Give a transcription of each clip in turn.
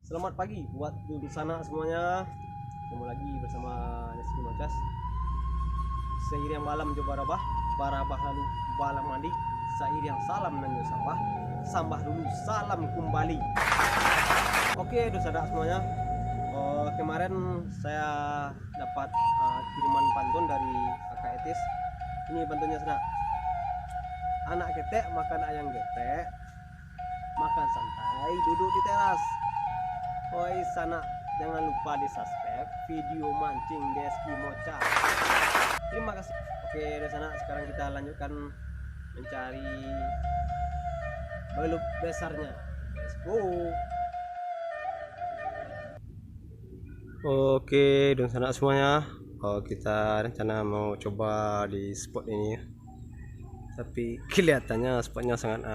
Selamat pagi buat di sana semuanya. Ketemu lagi bersama Reski Mocas. Seiring malam coba barabah lalu balam mandi. Seiring salam nanyo sambah dulu salam kembali. Oke, saudara semuanya. Kemarin saya dapat kiriman pantun dari kakak Etis. Ini pantunnya sana. Anak getek makan ayam getek, makan santai duduk di teras. Oi sana, jangan lupa di subscribe video mancing Reski Mocas. Terima kasih. Oke, dari sana sekarang kita lanjutkan mencari belut besarnya. Let's go. Oke, dan sana semuanya. Kita rencana mau coba di spot ini, tapi kelihatannya spotnya sangat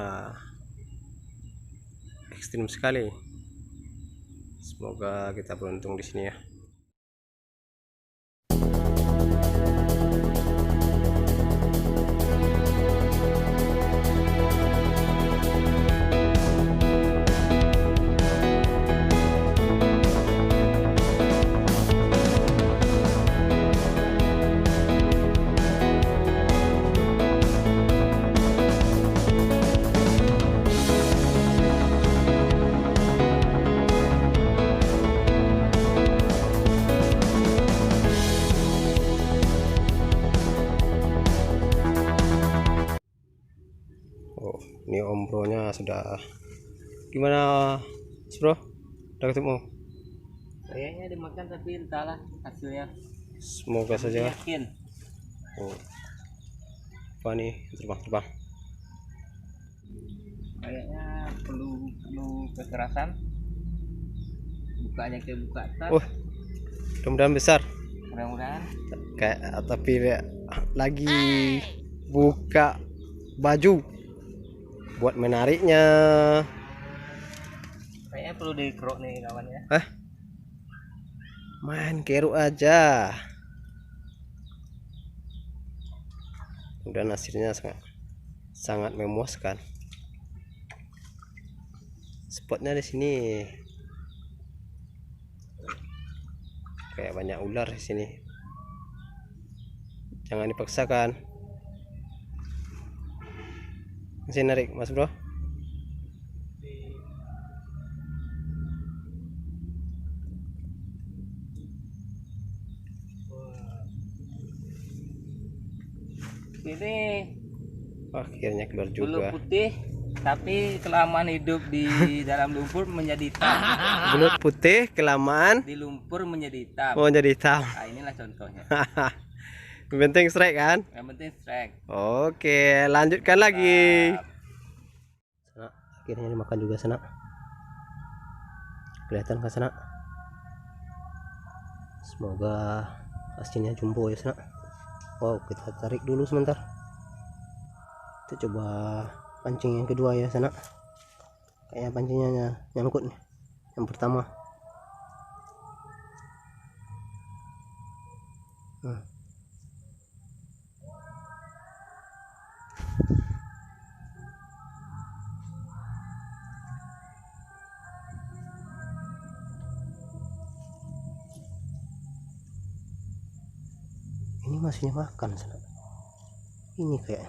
ekstrim sekali. Semoga kita beruntung di sini ya. Oh, ini Om Bro-nya sudah. Gimana, Bro? Udah ketemu? Kayaknya dimakan tapi entahlah hasilnya. Semoga saja. Yakin. Oh. Apa nih? Terbang. Kayaknya perlu kekerasan. Bukanya kayak buka tas. Mudah-mudahan besar. Mudah-mudahan. Kayak tapi lagi buka baju buat menariknya. Kayaknya perlu dikerok nih kawannya. Main keruk aja. Udah hasilnya sangat memuaskan. Spotnya di sini kayak banyak ular di sini. Jangan dipaksakan. Masih narik, Mas Bro? Ini Akhirnya keluar bulu juga. putih tapi kelamaan hidup di dalam lumpur menjadi hitam. Belut putih kelamaan Di lumpur menjadi hitam. mau jadi hitam. Nah, inilah contohnya. Penting strike kan? Yang penting strike. Oke, lanjutkan lagi. Sana, akhirnya dimakan juga sana. Kelihatan kan sana? Semoga hasilnya jumbo ya sana. Wow, kita tarik dulu sebentar. Kita coba pancing yang kedua ya sana. Kayak pancingnya nyangkut nih. Yang pertama. Ini masihnya makan sana. Ini kayak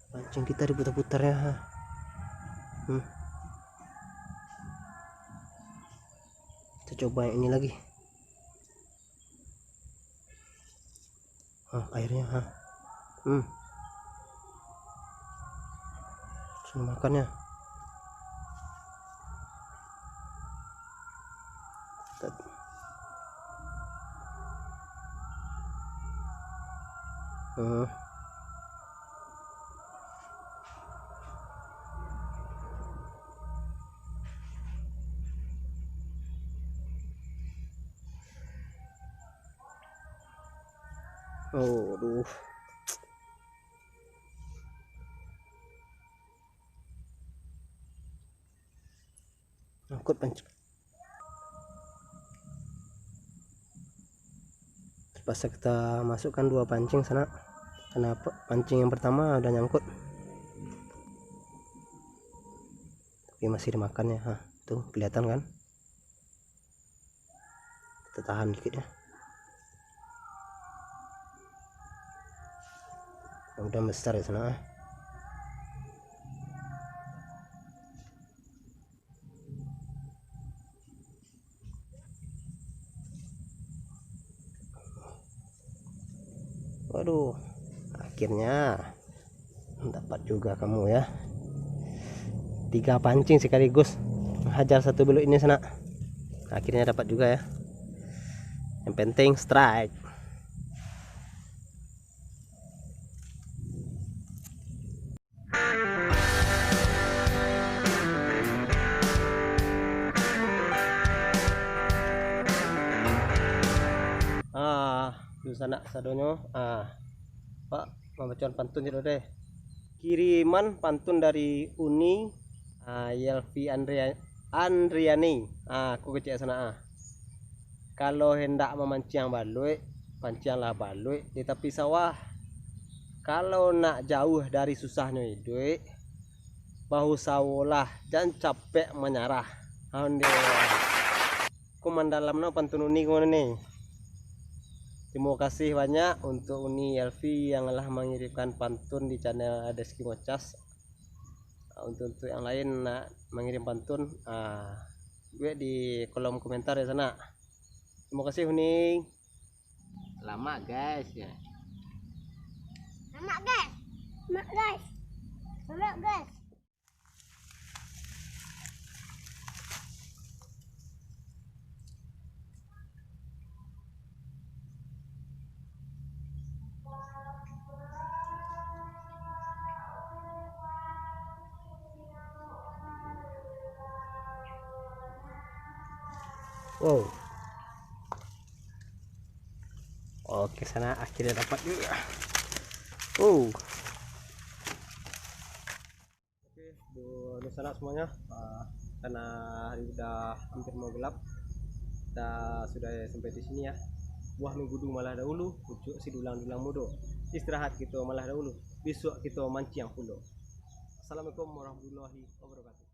pancing kita diputar-putar ya. Kita coba yang ini lagi. Airnya langsung makannya. Aduh. Angkut pancing. terpaksa kita masukkan 2 pancing sana, karena pancing yang pertama udah nyangkut tapi masih dimakan ya. Tuh kelihatan kan, kita tahan dikit ya. Udah besar ya sana. Waduh, akhirnya dapat juga kamu ya. 3 pancing sekaligus hajar satu belut ini sana. Akhirnya dapat juga ya. Yang penting strike. Di sana sadonyo. Pak, membacaan pantun itu deh. Kiriman pantun dari Uni Yelvi Andriani. Aku kecil sana. Kalau hendak memancing baloi, pancinglah baloi di tepi sawah. Kalau nak jauh dari susahnya hidup, bahu sawolah jangan capek menyerah. Ande. Kumandalamno pantun Uni ngono nih. Terima kasih banyak untuk Uni Yelvi yang telah mengirimkan pantun di channel Adeski Mocas. Untuk yang lain nak mengirim pantun, gue di kolom komentar ya sana. Terima kasih Uni. Lama guys ya. Lama guys. Lama guys. Lama guys. Wow. Oke sana akhirnya dapat juga. Oke, di sana semuanya. Karena hari udah hampir mau gelap, kita sudah sampai di sini ya. Buah menggudu malah dahulu, pucuk si dulang-dulang mudo. Istirahat kita malah dahulu, besok kita mancing pulau. Assalamualaikum warahmatullahi wabarakatuh.